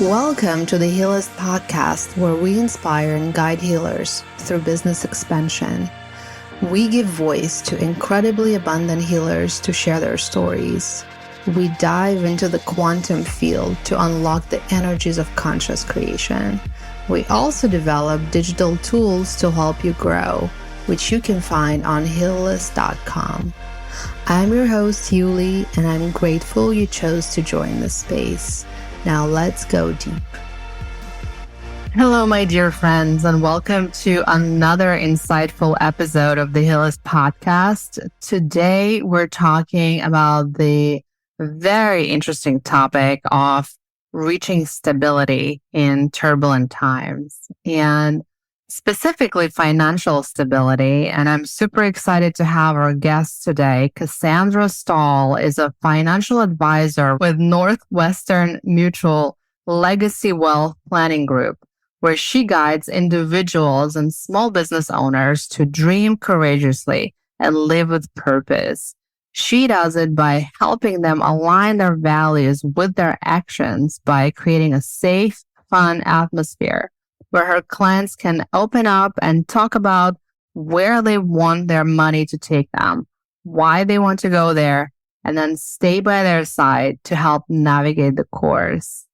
Welcome to the Healers Podcast, where we inspire and guide healers through business expansion. We give voice to incredibly abundant healers to share their stories. We dive into the quantum field to unlock the energies of conscious creation. We also develop digital tools to help you grow, which you can find on healers.com. I'm your host, Yuli, and I'm grateful you chose to join this space. Now let's go deep. Hello, my dear friends, and welcome to another insightful episode of the Healers Podcast. Today, we're talking about the very interesting topic of reaching stability in turbulent times, and specifically financial stability. And I'm super excited to have our guest today. Cassandra Stahl is a financial advisor with Northwestern Mutual Legacy Wealth Planning Group, where she guides individuals and small business owners to dream courageously and live with purpose. She does it by helping them align their values with their actions by creating a safe, fun atmosphere where her clients can open up and talk about where they want their money to take them, why they want to go there, and then stay by their side to help navigate the course.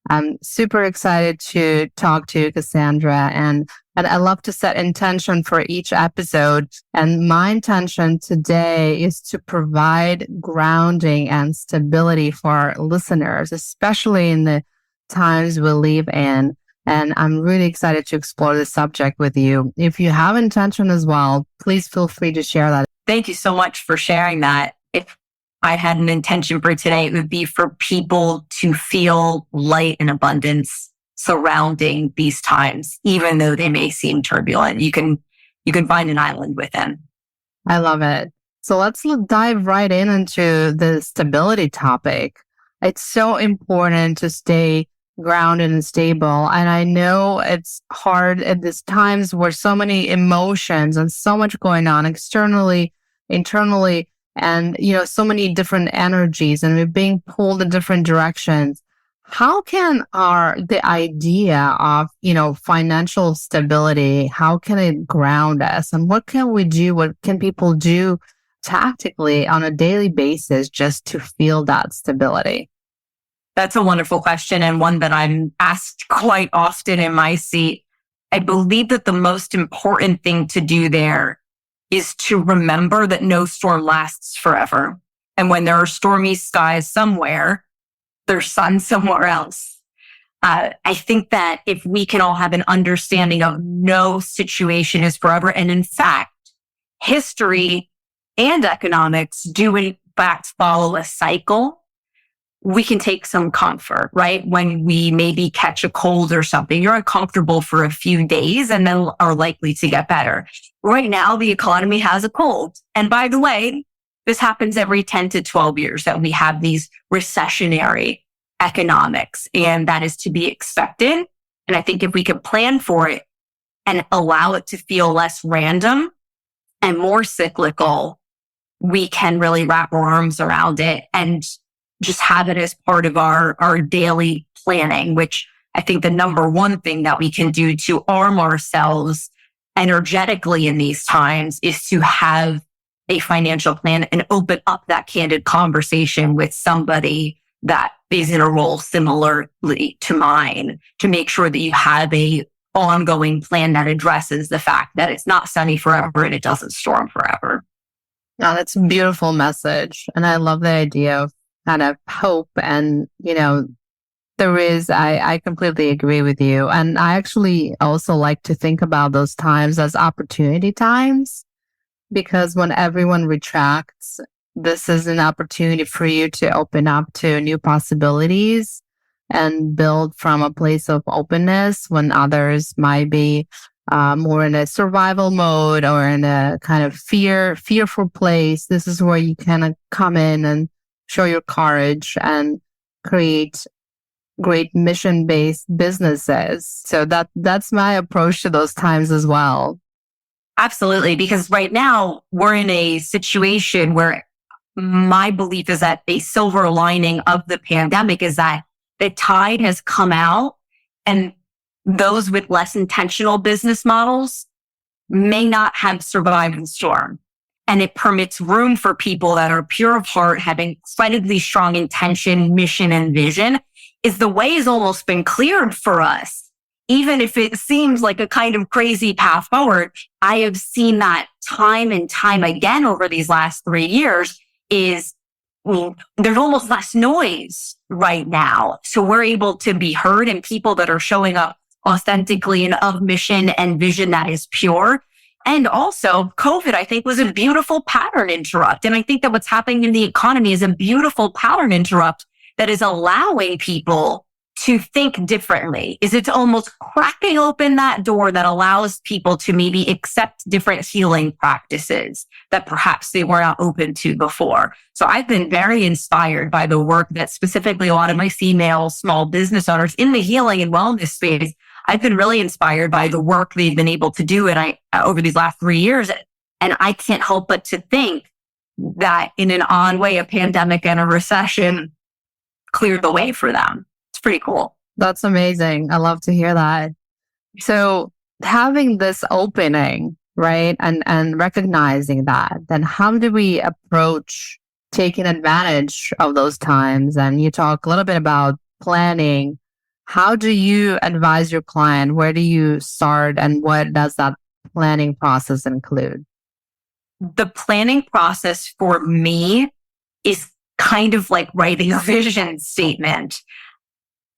I'm super excited to talk to Cassandra, and I love to set intention for each episode. And my intention today is to provide grounding and stability for our listeners, especially in the times we live in. And I'm really excited to explore this subject with you. If you have intention as well, please feel free to share that. Thank you so much for sharing that. If I had an intention for today, it would be for people to feel light and abundance surrounding these times, even though they may seem turbulent. You can find an island within. I love it. So let's dive right into the stability topic. It's so important to stay grounded and stable. And I know it's hard at these times where so many emotions and so much going on externally, internally, and, so many different energies, and we're being pulled in different directions. How can the idea of, financial stability, how can it ground us? And what can we do? What can people do tactically on a daily basis just to feel that stability? That's a wonderful question, and one that I'm asked quite often in my seat. I believe that the most important thing to do there is to remember that no storm lasts forever. And when there are stormy skies somewhere, there's sun somewhere else. I think that if we can all have an understanding of no situation is forever, and in fact, history and economics do in fact follow a cycle, we can take some comfort, right? When we maybe catch a cold or something, you're uncomfortable for a few days and then are likely to get better. Right now, the economy has a cold. And by the way, this happens every 10 to 12 years that we have these recessionary economics, and that is to be expected. And I think if we could plan for it and allow it to feel less random and more cyclical, we can really wrap our arms around it and just have it as part of our daily planning, which I think the number one thing that we can do to arm ourselves energetically in these times is to have a financial plan and open up that candid conversation with somebody that is in a role similarly to mine, to make sure that you have a ongoing plan that addresses the fact that it's not sunny forever and it doesn't storm forever. Now, that's a beautiful message. And I love the idea of kind of hope. And, I completely agree with you. And I actually also like to think about those times as opportunity times, because when everyone retracts, this is an opportunity for you to open up to new possibilities and build from a place of openness when others might be more in a survival mode or in a kind of fearful place. This is where you can come in and show your courage and create great mission-based businesses. So that's my approach to those times as well. Absolutely, because right now we're in a situation where my belief is that a silver lining of the pandemic is that the tide has come out, and those with less intentional business models may not have survived the storm. And it permits room for people that are pure of heart, have incredibly strong intention, mission, and vision. Is the way has almost been cleared for us. Even if it seems like a kind of crazy path forward, I have seen that time and time again over these last 3 years there's almost less noise right now. So we're able to be heard, and people that are showing up authentically and of mission and vision that is pure. And also COVID, I think, was a beautiful pattern interrupt. And I think that what's happening in the economy is a beautiful pattern interrupt that is allowing people to think differently. It's almost cracking open that door that allows people to maybe accept different healing practices that perhaps they were not open to before. So I've been very inspired by the work that specifically a lot of my female small business owners in the healing and wellness space, I've been really inspired by the work they've been able to do over these last 3 years. And I can't help but to think that in an odd way, a pandemic and a recession cleared the way for them. It's pretty cool. That's amazing. I love to hear that. So having this opening, right, and recognizing that, then how do we approach taking advantage of those times? And you talk a little bit about planning. How do you advise your client? Where do you start, and what does that planning process include? The planning process for me is kind of like writing a vision statement.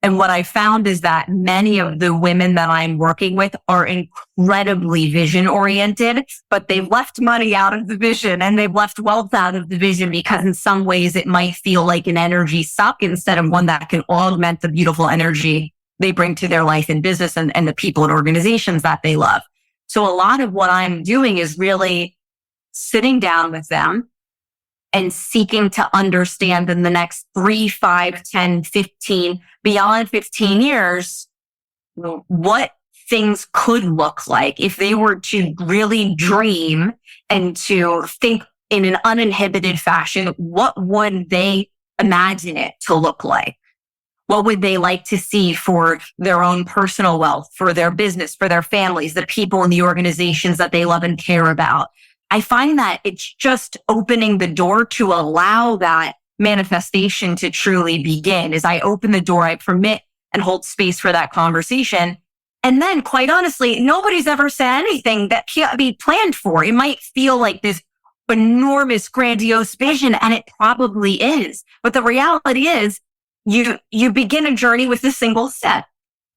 And what I found is that many of the women that I'm working with are incredibly vision oriented, but they've left money out of the vision and they've left wealth out of the vision because in some ways it might feel like an energy suck instead of one that can augment the beautiful energy they bring to their life and business and the people and organizations that they love. So a lot of what I'm doing is really sitting down with them and seeking to understand in the next 3, 5, 10, 15, beyond 15 years, what things could look like if they were to really dream and to think in an uninhibited fashion. What would they imagine it to look like? What would they like to see for their own personal wealth, for their business, for their families, the people in the organizations that they love and care about? I find that it's just opening the door to allow that manifestation to truly begin. As I open the door, I permit and hold space for that conversation. And then, quite honestly, nobody's ever said anything that can't be planned for. It might feel like this enormous, grandiose vision, and it probably is. But the reality is, you begin a journey with a single step,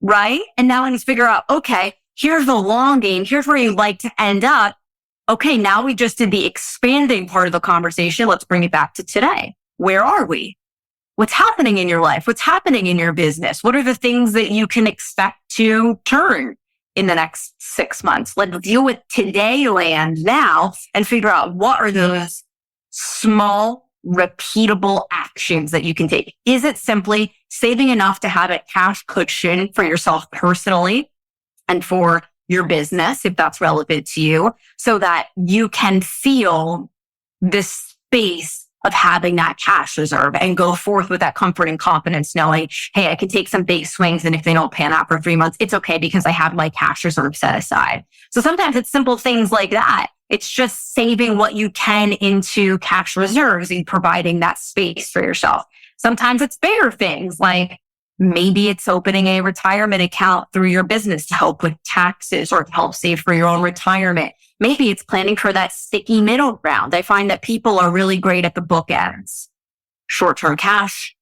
right? And now I need to figure out, okay, here's the long game. Here's where you'd like to end up. Okay, now we just did the expanding part of the conversation. Let's bring it back to today. Where are we? What's happening in your life? What's happening in your business? What are the things that you can expect to turn in the next 6 months? Let's deal with today land now and figure out what are those small, repeatable actions that you can take. Is it simply saving enough to have a cash cushion for yourself personally and for your business, if that's relevant to you, so that you can feel this space of having that cash reserve and go forth with that comfort and confidence, knowing, hey, I can take some big swings, and if they don't pan out for 3 months, it's okay because I have my cash reserve set aside. So sometimes it's simple things like that. It's just saving what you can into cash reserves and providing that space for yourself. Sometimes it's bigger things, like maybe it's opening a retirement account through your business to help with taxes or to help save for your own retirement. Maybe it's planning for that sticky middle ground. I find that people are really great at the bookends. Short-term cash,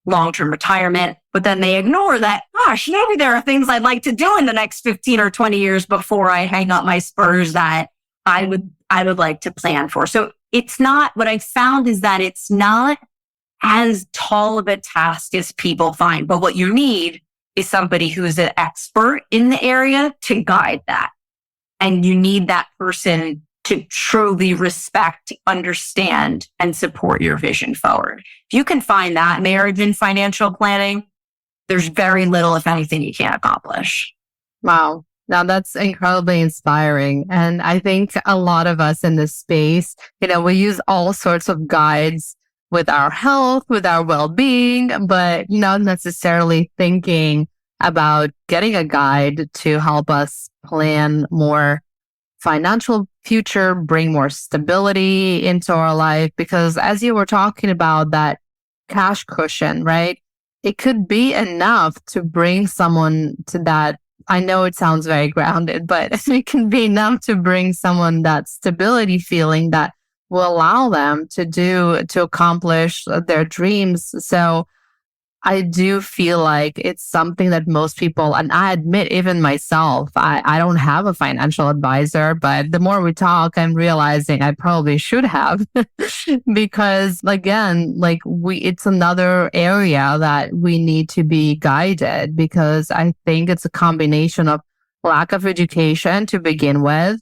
long-term retirement, but then they ignore that, gosh, maybe there are things I'd like to do in the next 15 or 20 years before I hang up my spurs that I would like to plan for. So it's not, what I found is that it's not as tall of a task as people find, but what you need is somebody who is an expert in the area to guide that. And you need that person to truly respect, understand, and support your vision forward. If you can find that marriage and financial planning, there's very little, if anything, you can't accomplish. Wow. Now that's incredibly inspiring. And I think a lot of us in this space, we use all sorts of guides with our health, with our well-being, but not necessarily thinking about getting a guide to help us plan more financial future, bring more stability into our life. Because as you were talking about that cash cushion, right? It could be enough to bring someone to that. I know it sounds very grounded, but it can be enough to bring someone that stability feeling that will allow them to accomplish their dreams. So I do feel like it's something that most people, and I admit even myself, I don't have a financial advisor, but the more we talk, I'm realizing I probably should have because again, it's another area that we need to be guided because I think it's a combination of lack of education to begin with,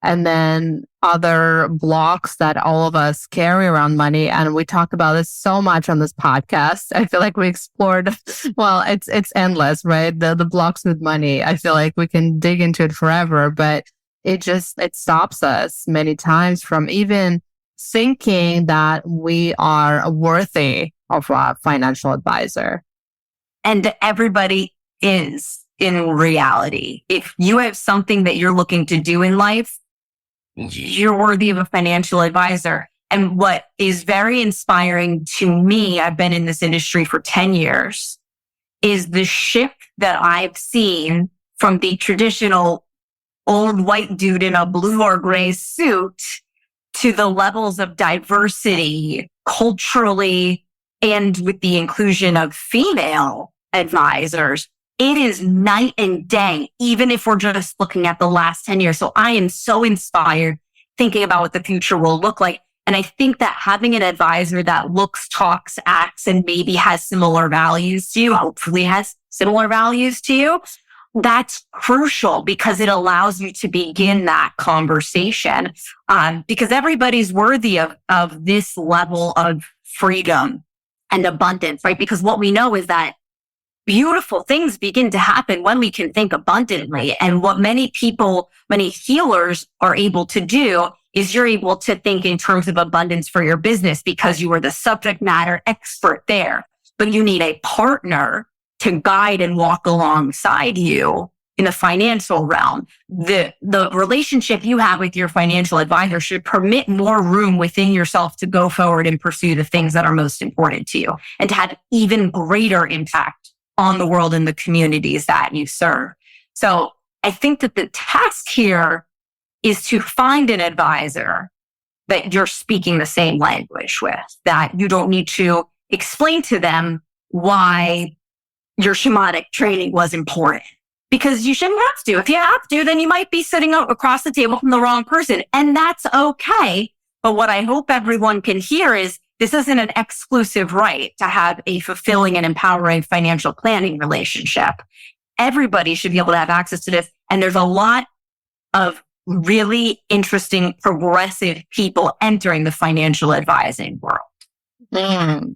and then other blocks that all of us carry around money. And we talk about this so much on this podcast. I feel like we explored, well, it's endless, right? The blocks with money. I feel like we can dig into it forever, but it stops us many times from even thinking that we are worthy of a financial advisor. And everybody is in reality. If you have something that you're looking to do in life, you're worthy of a financial advisor. And what is very inspiring to me, I've been in this industry for 10 years, is the shift that I've seen from the traditional old white dude in a blue or gray suit to the levels of diversity culturally and with the inclusion of female advisors. It is night and day, even if we're just looking at the last 10 years. So I am so inspired thinking about what the future will look like. And I think that having an advisor that looks, talks, acts, and maybe has similar values to you, hopefully has similar values to you, that's crucial because it allows you to begin that conversation. Because everybody's worthy of this level of freedom and abundance, right? Because what we know is that beautiful things begin to happen when we can think abundantly. And what many healers are able to do is you're able to think in terms of abundance for your business because you are the subject matter expert there. But you need a partner to guide and walk alongside you in the financial realm. The relationship you have with your financial advisor should permit more room within yourself to go forward and pursue the things that are most important to you and to have even greater impact on the world and the communities that you serve. So I think that the task here is to find an advisor that you're speaking the same language with, that you don't need to explain to them why your shamanic training was important. Because you shouldn't have to. If you have to, then you might be sitting across the table from the wrong person. And that's okay. But what I hope everyone can hear is this isn't an exclusive right to have a fulfilling and empowering financial planning relationship. Everybody should be able to have access to this. And there's a lot of really interesting, progressive people entering the financial advising world.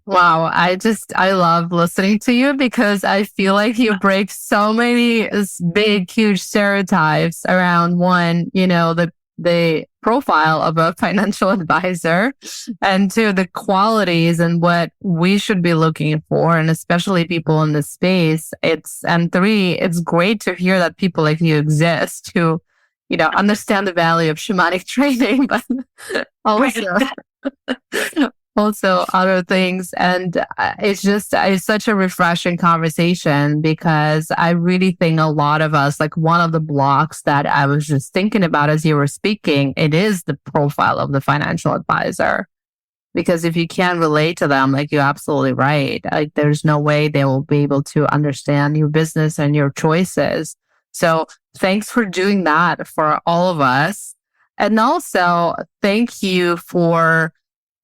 Wow. I love listening to you because I feel like you break so many big, huge stereotypes around the profile of a financial advisor, and two, the qualities and what we should be looking for, and especially people in this space. And three, it's great to hear that people like you exist who, understand the value of shamanic training, but also other things. And it's such a refreshing conversation because I really think a lot of us, like one of the blocks that I was just thinking about as you were speaking, it is the profile of the financial advisor. Because if you can't relate to them, like you're absolutely right, like there's no way they will be able to understand your business and your choices. So thanks for doing that for all of us. And also thank you for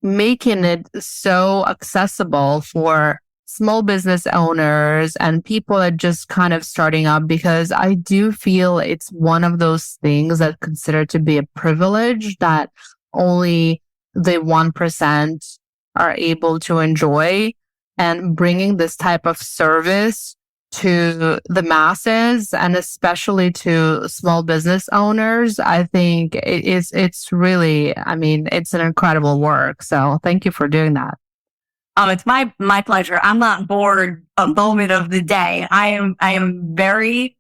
making it so accessible for small business owners and people that just kind of starting up, because I do feel it's one of those things that considered to be a privilege that only the 1% are able to enjoy. And bringing this type of service to the masses and especially to small business owners, I think it's really, it's an incredible work. So thank you for doing that. It's my pleasure. I'm not bored a moment of the day. I am very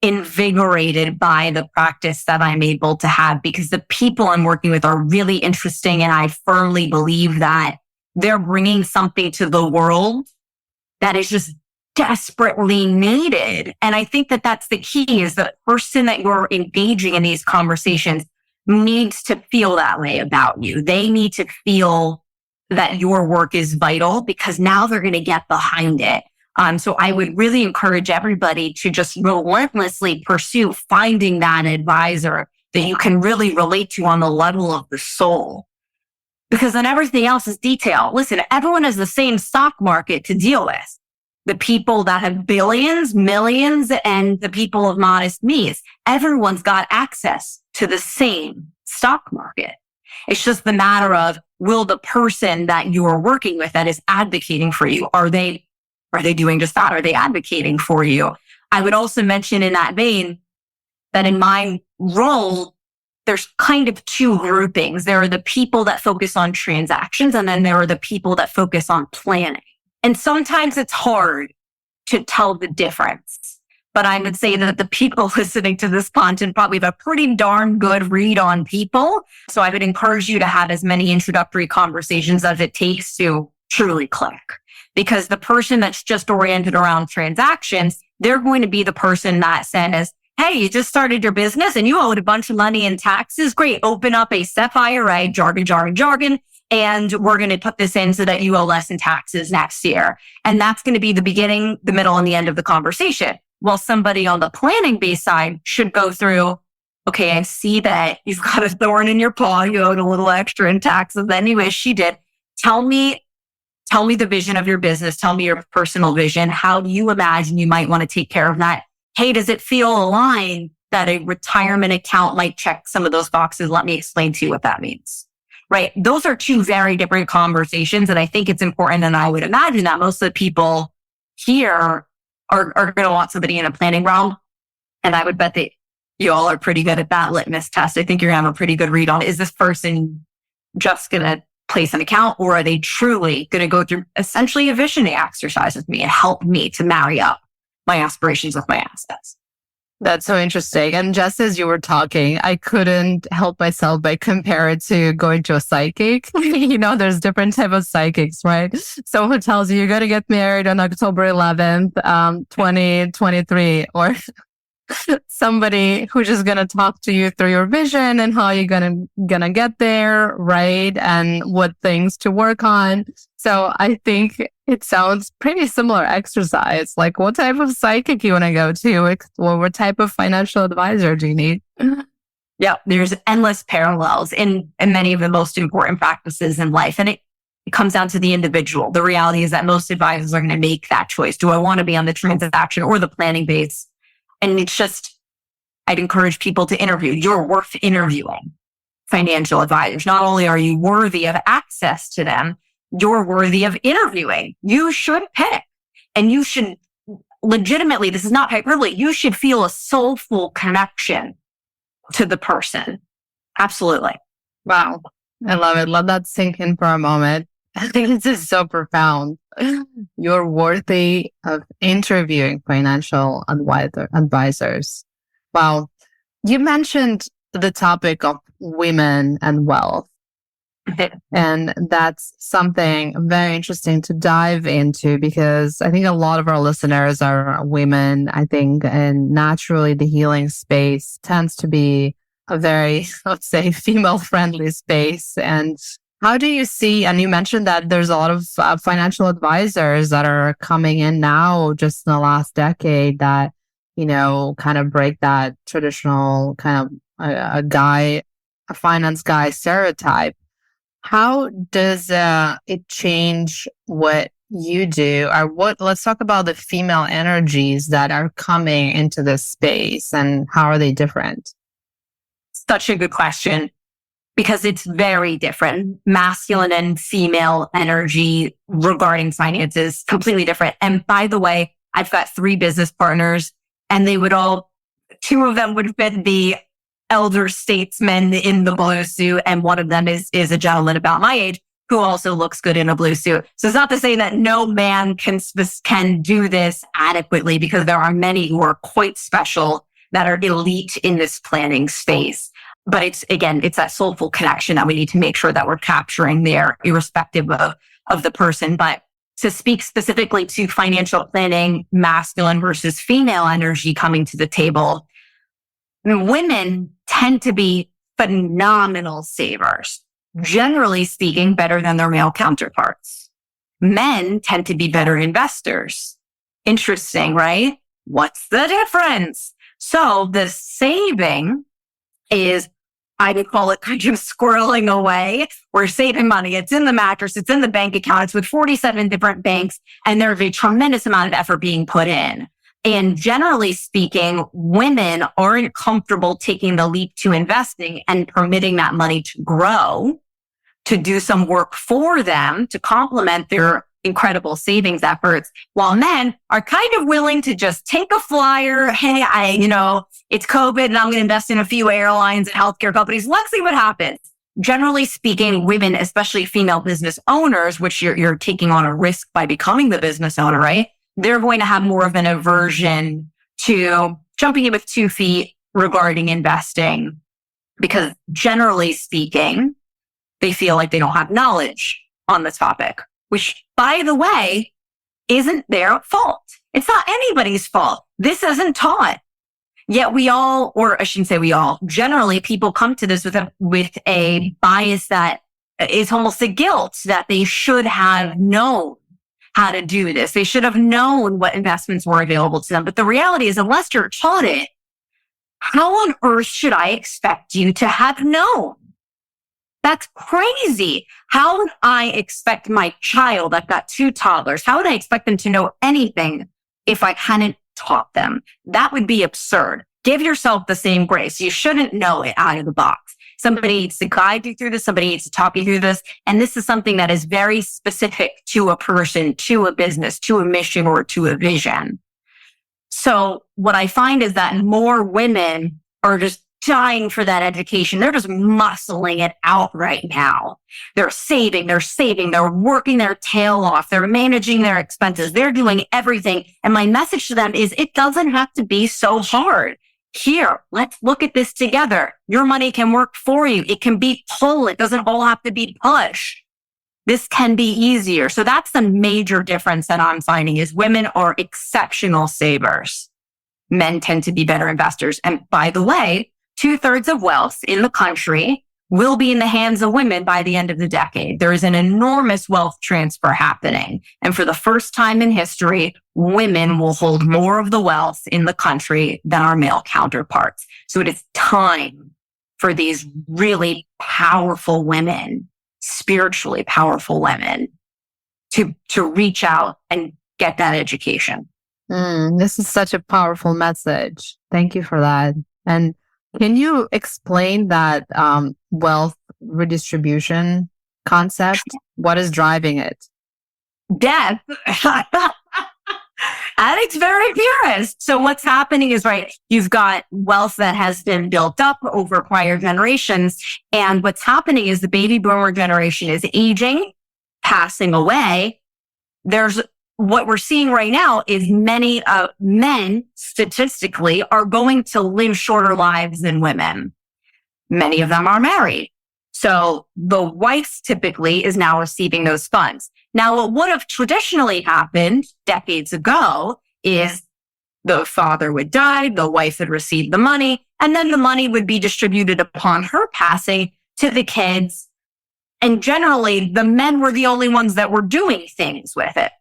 invigorated by the practice that I'm able to have because the people I'm working with are really interesting. And I firmly believe that they're bringing something to the world that is just desperately needed. And I think that that's the key is the person that you're engaging in these conversations needs to feel that way about you. They need to feel that your work is vital because now they're going to get behind it. So I would really encourage everybody to just relentlessly pursue finding that advisor that you can really relate to on the level of the soul. Because then everything else is detail. Listen, everyone has the same stock market to deal with. The people that have billions, millions, and the people of modest means. Everyone's got access to the same stock market. It's just the matter of, will the person that you're working with that is advocating for you, are they doing just that? Are they advocating for you? I would also mention in that vein that in my role, there's kind of two groupings. There are the people that focus on transactions, and then there are the people that focus on planning. And sometimes it's hard to tell the difference. But I would say that the people listening to this content probably have a pretty darn good read on people. So I would encourage you to have as many introductory conversations as it takes to truly click. Because the person that's just oriented around transactions, they're going to be the person that says, hey, you just started your business and you owed a bunch of money in taxes. Great. Open up a SEP IRA, jargon. And we're going to put this in so that you owe less in taxes next year. And that's going to be the beginning, the middle, and the end of the conversation. While somebody on the planning-based side should go through, okay, I see that you've got a thorn in your paw. You owed a little extra in taxes than you wish you did. Tell me the vision of your business. Tell me your personal vision. How do you imagine you might want to take care of that? Hey, does it feel aligned that a retirement account might check some of those boxes? Let me explain to you what that means. Right? Those are two very different conversations. And I think it's important. And I would imagine that most of the people here are going to want somebody in a planning realm. And I would bet that you all are pretty good at that litmus test. I think you're going to have a pretty good read on, is this person just going to place an account, or are they truly going to go through essentially a visioning exercise with me and help me to marry up my aspirations with my assets? That's so interesting. And just as you were talking, I couldn't help myself but compare it to going to a psychic. There's different type of psychics, right? Someone who tells you you're going to get married on October 11th, 2023, or somebody who's just going to talk to you through your vision and how you're going to get there, right? And what things to work on. So I think it sounds pretty similar exercise. Like, what type of psychic you want to go to, or what type of financial advisor do you need? Yeah, there's endless parallels in many of the most important practices in life. And it comes down to the individual. The reality is that most advisors are going to make that choice. Do I want to be on the transaction or the planning base? And it's just, I'd encourage people to interview. You're worth interviewing financial advisors. Not only are you worthy of access to them, you're worthy of interviewing. You should pick. And you should legitimately, this is not hyperbole, you should feel a soulful connection to the person. Absolutely. Wow. I love it. Let that sink in for a moment. I think this is so profound. You're worthy of interviewing financial advisors. Wow. You mentioned the topic of women and wealth. And that's something very interesting to dive into, because I think a lot of our listeners are women, I think, and naturally the healing space tends to be a very, let's say, female-friendly space. And how do you see, and you mentioned that there's a lot of financial advisors that are coming in now just in the last decade that, kind of break that traditional kind of a finance guy stereotype. How does it change what you do, or let's talk about the female energies that are coming into this space and how are they different? Such a good question, because it's very different. Masculine and female energy regarding finances, completely different. And by the way, I've got 3 business partners, and two of them would have been the elder statesmen in the blue suit, and one of them is a gentleman about my age. who also looks good in a blue suit. So it's not to say that no man can do this adequately, because there are many who are quite special that are elite in this planning space. But it's that soulful connection that we need to make sure that we're capturing there, irrespective of the person. But to speak specifically to financial planning, masculine versus female energy coming to the table, women tend to be phenomenal savers, generally speaking, better than their male counterparts. Men tend to be better investors. Interesting, right? What's the difference? So the saving is, I would call it kind of squirreling away. We're saving money. It's in the mattress. It's in the bank account. It's with 47 different banks. And there's a tremendous amount of effort being put in. And generally speaking, women aren't comfortable taking the leap to investing and permitting that money to grow, to do some work for them, to complement their incredible savings efforts, while men are kind of willing to just take a flyer. Hey, it's COVID and I'm going to invest in a few airlines and healthcare companies. Let's see what happens. Generally speaking, women, especially female business owners, which you're taking on a risk by becoming the business owner, right? They're going to have more of an aversion to jumping in with 2 feet regarding investing, because generally speaking, they feel like they don't have knowledge on this topic, which, by the way, isn't their fault. It's not anybody's fault. This isn't taught. Yet we all, or I shouldn't say we all, generally people come to this with a bias that is almost a guilt that they should have known how to do this. They should have known what investments were available to them. But the reality is, unless you're taught it, how on earth should I expect you to have known? That's crazy. How would I expect my child, I've got 2 toddlers, how would I expect them to know anything if I hadn't taught them? That would be absurd. Give yourself the same grace. You shouldn't know it out of the box. Somebody needs to guide you through this. Somebody needs to talk you through this. And this is something that is very specific to a person, to a business, to a mission, or to a vision. So what I find is that more women are just dying for that education. They're just muscling it out right now. They're saving, they're working their tail off, they're managing their expenses, they're doing everything. And my message to them is, it doesn't have to be so hard. Here, let's look at this together. Your money can work for you. It can be pull. It doesn't all have to be push. This can be easier. So that's the major difference that I'm finding, is women are exceptional savers. Men tend to be better investors. And by the way, 2/3 of wealth in the country will be in the hands of women by the end of the decade. There is an enormous wealth transfer happening. And for the first time in history, women will hold more of the wealth in the country than our male counterparts. So it is time for these really powerful women, spiritually powerful women, to reach out and get that education. This is such a powerful message. Thank you for that. And can you explain that wealth redistribution concept? What is driving it? Death. At its very purest. So what's happening is, right, you've got wealth that has been built up over prior generations. And what's happening is the baby boomer generation is aging, passing away. What we're seeing right now is many men statistically are going to live shorter lives than women. Many of them are married. So the wife typically is now receiving those funds. Now, what would have traditionally happened decades ago is the father would die, the wife would receive the money, and then the money would be distributed upon her passing to the kids. And generally, the men were the only ones that were doing things with it.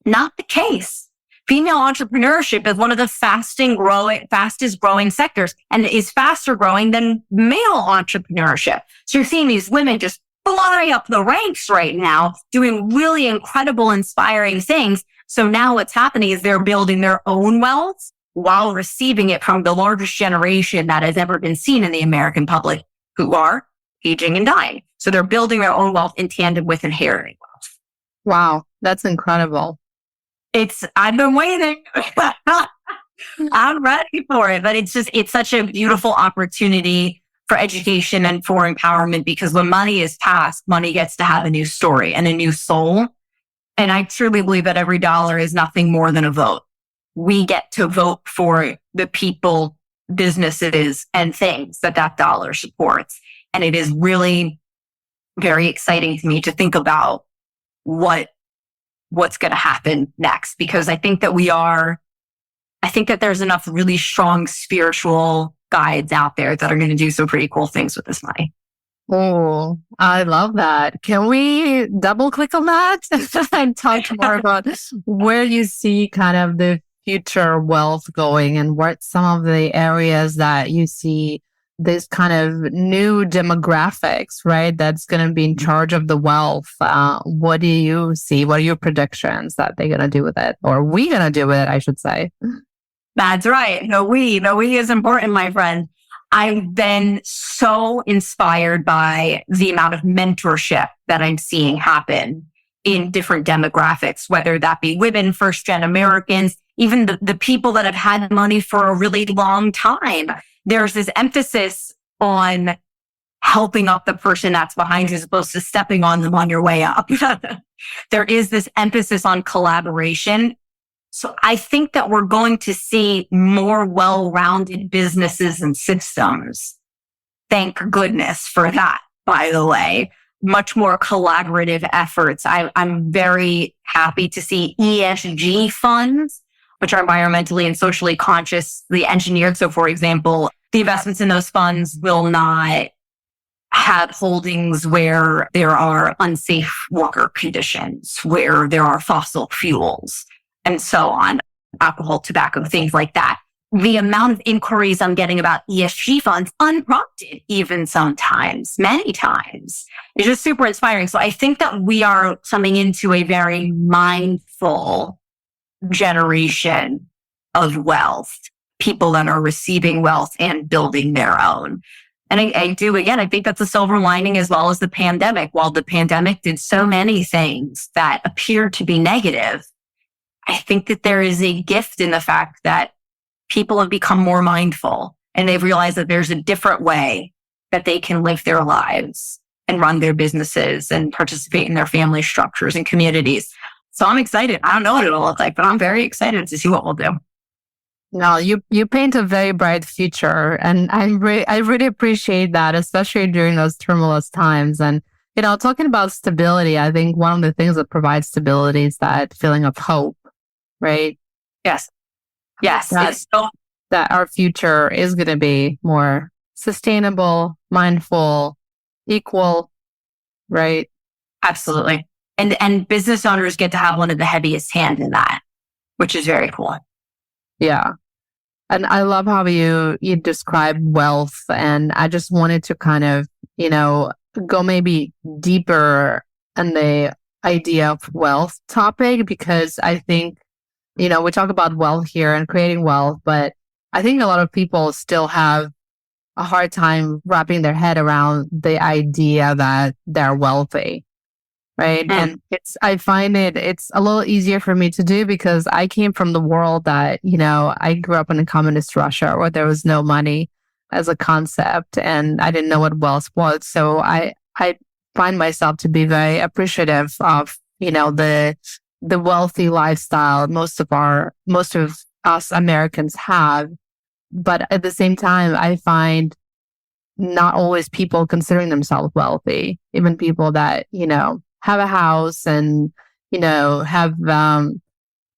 Not the case. Female entrepreneurship is one of the fastest growing sectors, and is faster growing than male entrepreneurship. So you're seeing these women just fly up the ranks right now, doing really incredible, inspiring things. So now what's happening is they're building their own wealth while receiving it from the largest generation that has ever been seen in the American public, who are aging and dying. So they're building their own wealth in tandem with inheriting wealth. Wow, that's incredible. I've been waiting. I'm ready for it, but it's such a beautiful opportunity for education and for empowerment, because when money is passed, money gets to have a new story and a new soul. And I truly believe that every dollar is nothing more than a vote. We get to vote for the people, businesses, and things that dollar supports. And it is really very exciting to me to think about what's going to happen next, because I think that there's enough really strong spiritual guides out there that are going to do some pretty cool things with this money. Oh, I love that. Can we double click on that and talk more about where you see kind of the future wealth going, and what some of the areas that you see this kind of new demographics, right? That's going to be in charge of the wealth. What do you see? What are your predictions that they're going to do with it, or we going to do with it, I should say? That's right. No, we is important, my friend. I've been so inspired by the amount of mentorship that I'm seeing happen in different demographics, whether that be women, first-gen Americans, even the people that have had money for a really long time. There's this emphasis on helping up the person that's behind you as opposed to stepping on them on your way up. There is this emphasis on collaboration. So I think that we're going to see more well-rounded businesses and systems. Thank goodness for that, by the way. Much more collaborative efforts. I'm very happy to see ESG funds, which are environmentally and socially consciously engineered. So, for example, the investments in those funds will not have holdings where there are unsafe worker conditions, where there are fossil fuels, and so on, alcohol, tobacco, things like that. The amount of inquiries I'm getting about ESG funds, unprompted even sometimes, many times, is just super inspiring. So I think that we are coming into a very mindful generation of wealth, people that are receiving wealth and building their own. And I think that's a silver lining as well as the pandemic. While the pandemic did so many things that appeared to be negative, I think that there is a gift in the fact that people have become more mindful and they've realized that there's a different way that they can live their lives and run their businesses and participate in their family structures and communities. So I'm excited. I don't know what it'll look like, but I'm very excited to see what we'll do. No, you paint a very bright future, and I really appreciate that, especially during those tumultuous times. And talking about stability, I think one of the things that provides stability is that feeling of hope, right? Yes. That our future is going to be more sustainable, mindful, equal, right? Absolutely. And business owners get to have one of the heaviest hands in that, which is very cool. Yeah. And I love how you describe wealth. And I just wanted to kind of, go maybe deeper on the idea of wealth topic, because I think, we talk about wealth here and creating wealth, but I think a lot of people still have a hard time wrapping their head around the idea that they're wealthy. Right. And I find it's a little easier for me to do because I came from the world that, I grew up in a communist Russia where there was no money as a concept and I didn't know what wealth was. So I find myself to be very appreciative of, the wealthy lifestyle most of us Americans have. But at the same time, I find not always people considering themselves wealthy, even people that, have a house and, have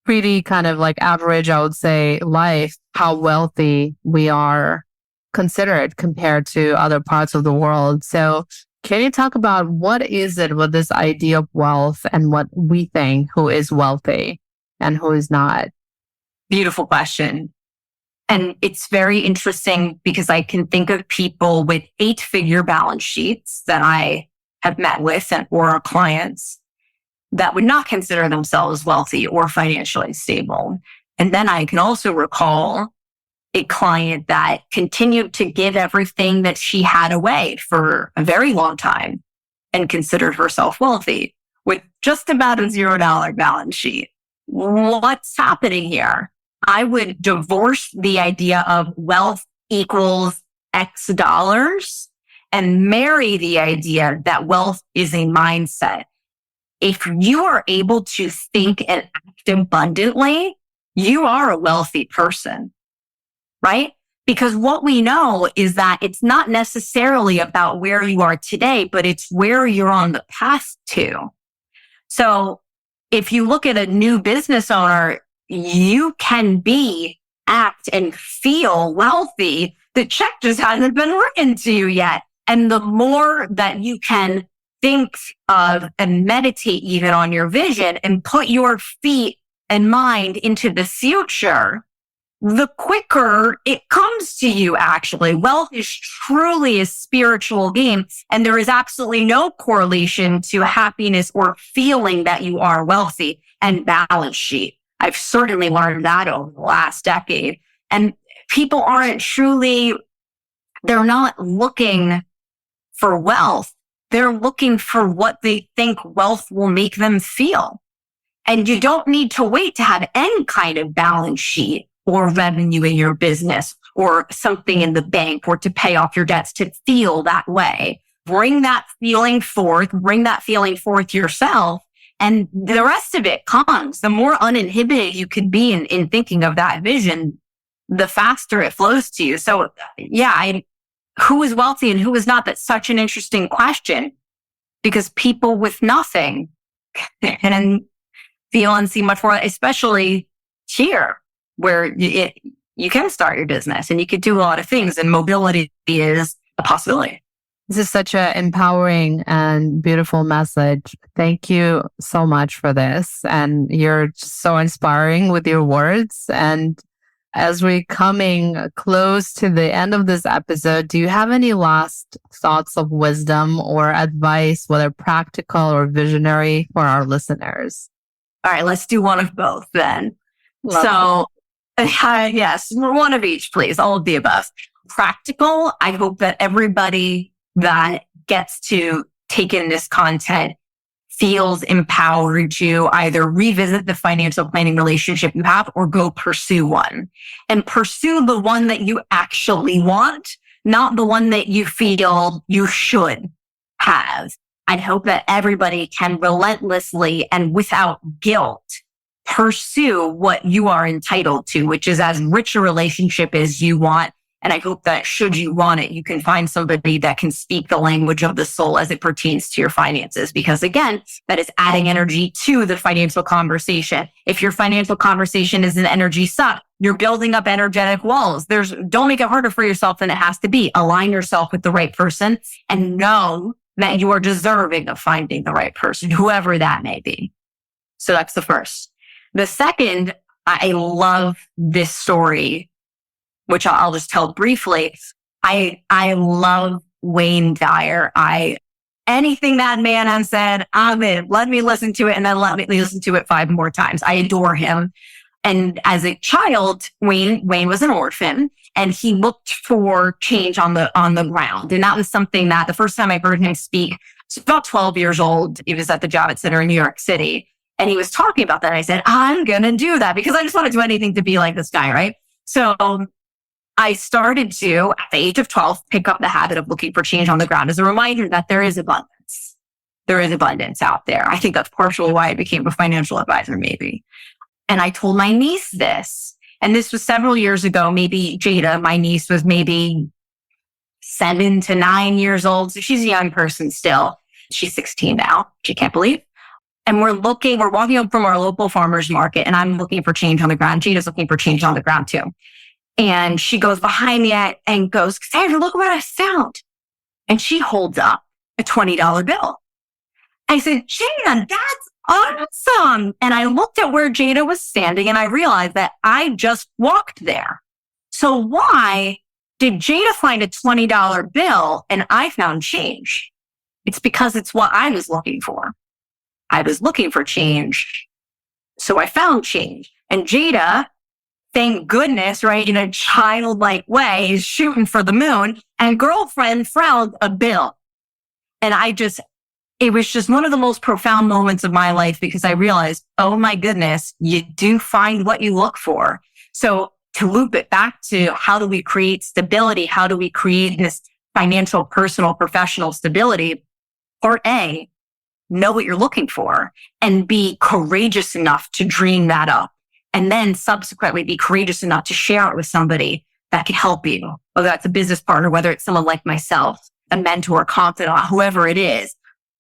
pretty kind of like average, I would say, life, how wealthy we are considered compared to other parts of the world. So can you talk about what is it with this idea of wealth and what we think who is wealthy and who is not? Beautiful question. And it's very interesting because I can think of people with 8-figure balance sheets that I have met with or are clients that would not consider themselves wealthy or financially stable. And then I can also recall a client that continued to give everything that she had away for a very long time and considered herself wealthy with just about a $0 balance sheet. What's happening here? I would divorce the idea of wealth equals X dollars and marry the idea that wealth is a mindset. If you are able to think and act abundantly, you are a wealthy person, right? Because what we know is that it's not necessarily about where you are today, but it's where you're on the path to. So if you look at a new business owner, you can act and feel wealthy. The check just hasn't been written to you yet. And the more that you can think of and meditate even on your vision and put your feet and mind into the future, the quicker it comes to you, actually. Wealth is truly a spiritual game, and there is absolutely no correlation to happiness or feeling that you are wealthy and balance sheet. I've certainly learned that over the last decade. And people they're not looking for wealth. They're looking for what they think wealth will make them feel. And you don't need to wait to have any kind of balance sheet or revenue in your business or something in the bank or to pay off your debts to feel that way. Bring that feeling forth yourself, and the rest of it comes. The more uninhibited you can be in thinking of that vision, the faster it flows to you. So who is wealthy and who is not? That's such an interesting question, because people with nothing can feel and see much more, especially here, where you can start your business and you could do a lot of things, and mobility is a possibility. This is such an empowering and beautiful message. Thank you so much for this. And you're just so inspiring with your words. And as we're coming close to the end of this episode, do you have any last thoughts of wisdom or advice, whether practical or visionary, for our listeners? All right, let's do one of both then. Yes, one of each, please. All of the above. Practical, I hope that everybody that gets to take in this content feels empowered to either revisit the financial planning relationship you have or go pursue one. And pursue the one that you actually want, not the one that you feel you should have. I hope that everybody can relentlessly and without guilt pursue what you are entitled to, which is as rich a relationship as you want. And I hope that should you want it, you can find somebody that can speak the language of the soul as it pertains to your finances. Because again, that is adding energy to the financial conversation. If your financial conversation is an energy suck, you're building up energetic walls. Don't make it harder for yourself than it has to be. Align yourself with the right person and know that you are deserving of finding the right person, whoever that may be. So that's the first. The second, I love this story, which I'll just tell briefly. I love Wayne Dyer. Anything that man has said, I'm in. Let me listen to it, and then let me listen to it 5 more times. I adore him. And as a child, Wayne was an orphan, and he looked for change on the ground. And that was something that the first time I heard him speak, I was about 12 years old. He was at the Javits Center in New York City. And he was talking about that. And I said, I'm going to do that because I just want to do anything to be like this guy, right? So I started to, at the age of 12, pick up the habit of looking for change on the ground as a reminder that there is abundance. There is abundance out there. I think that's partially why I became a financial advisor, maybe. And I told my niece this. And this was several years ago. Maybe Jada, my niece, was maybe 7 to 9 years old. So she's a young person still. She's 16 now. She can't believe. And we're walking up from our local farmer's market, and I'm looking for change on the ground. Jada's looking for change on the ground too. And she goes behind me and goes, Cassandra, look what I found. And she holds up a $20 bill. I said, Jada, that's awesome. And I looked at where Jada was standing, and I realized that I just walked there. So why did Jada find a $20 bill and I found change? It's because it's what I was looking for. I was looking for change. So I found change. And Jada, thank goodness, right, in a childlike way, is shooting for the moon. And girlfriend found a bill. And it was just one of the most profound moments of my life, because I realized, oh my goodness, you do find what you look for. So to loop it back to how do we create stability? How do we create this financial, personal, professional stability? Part A, know what you're looking for and be courageous enough to dream that up. And then subsequently be courageous enough to share it with somebody that can help you, whether that's a business partner, whether it's someone like myself, a mentor, confidant, whoever it is.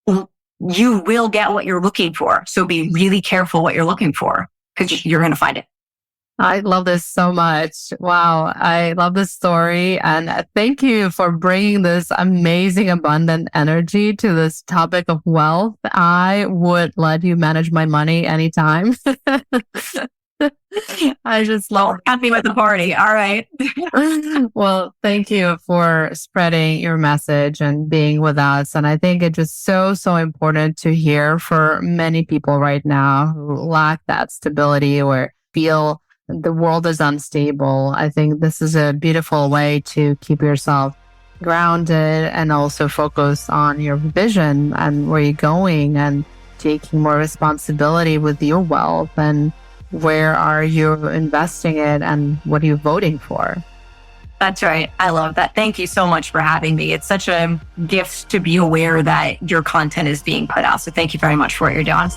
You will get what you're looking for. So be really careful what you're looking for because you're going to find it. I love this so much. Wow. I love this story. And thank you for bringing this amazing, abundant energy to this topic of wealth. I would let you manage my money anytime. I just love happy with the party. All right. Well, thank you for spreading your message and being with us. And I think it's just so important to hear for many people right now who lack that stability or feel the world is unstable. I think this is a beautiful way to keep yourself grounded and also focus on your vision and where you're going and taking more responsibility with your wealth and where are you investing it and what are you voting for? That's right. I love that. Thank you so much for having me. It's such a gift to be aware that your content is being put out. So thank you very much for what you're doing.